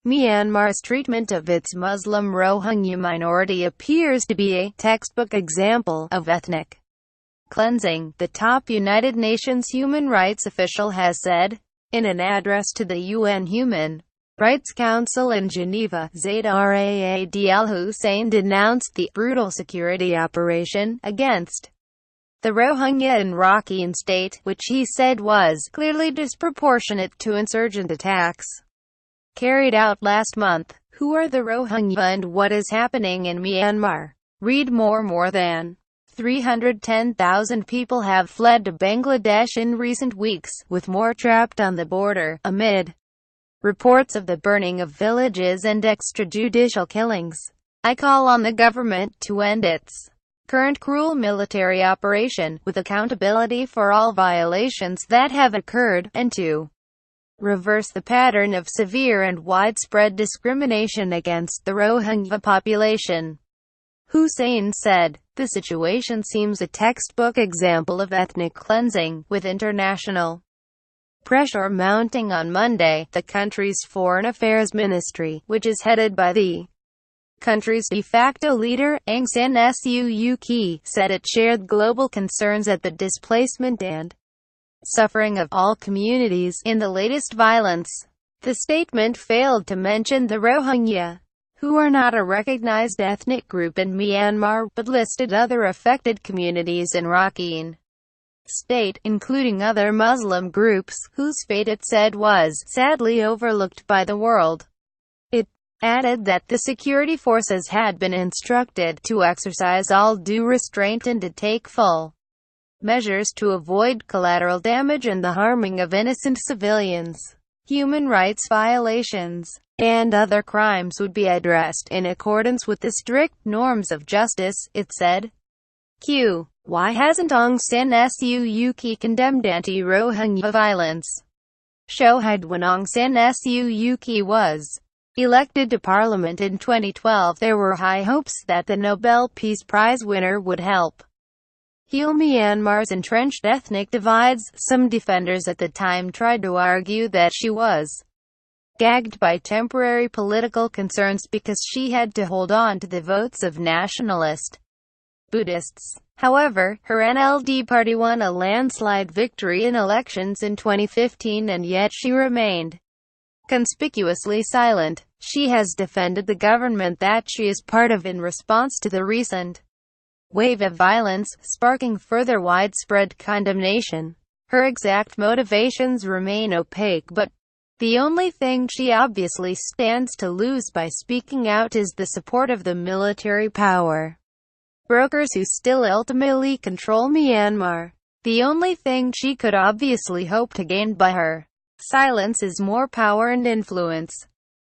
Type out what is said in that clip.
Myanmar's treatment of its Muslim Rohingya minority appears to be a textbook example of ethnic cleansing, the top United Nations human rights official has said. In an address to the UN Human Rights Council in Geneva, Zeid Ra Hussein denounced the brutal security operation against the Rohingya in Rakhine state, which he said was clearly disproportionate to insurgent attacks carried out last month. Who are the Rohingya and what is happening in Myanmar? Read more than 310,000 people have fled to Bangladesh in recent weeks, with more trapped on the border, amid reports of the burning of villages and extrajudicial killings. I call on the government to end its current cruel military operation, with accountability for all violations that have occurred, and to reverse the pattern of severe and widespread discrimination against the Rohingya population. Hussein said, "The situation seems a textbook example of ethnic cleansing, with international pressure mounting on Monday." The country's Foreign Affairs Ministry, which is headed by the country's de facto leader, Aung San Suu Kyi, said it shared global concerns at the displacement and suffering of all communities in the latest violence. The statement failed to mention the Rohingya, who are not a recognized ethnic group in Myanmar, but listed other affected communities in Rakhine state, including other Muslim groups, whose fate it said was sadly overlooked by the world. It added that the security forces had been instructed to exercise all due restraint and to take full measures to avoid collateral damage and the harming of innocent civilians. Human rights violations and other crimes would be addressed in accordance with the strict norms of justice, it said. Why hasn't Aung San Suu Kyi condemned anti-Rohingya violence? Showed when Aung San Suu Kyi was elected to parliament in 2012, there were high hopes that the Nobel Peace Prize winner would help heal Myanmar's entrenched ethnic divides. Some defenders at the time tried to argue that she was gagged by temporary political concerns because she had to hold on to the votes of nationalist Buddhists. However, her NLD party won a landslide victory in elections in 2015, and yet she remained conspicuously silent. She has defended the government that she is part of in response to the recent wave of violence, sparking further widespread condemnation. Her exact motivations remain opaque, but the only thing she obviously stands to lose by speaking out is the support of the military power brokers who still ultimately control Myanmar. The only thing she could obviously hope to gain by her silence is more power and influence.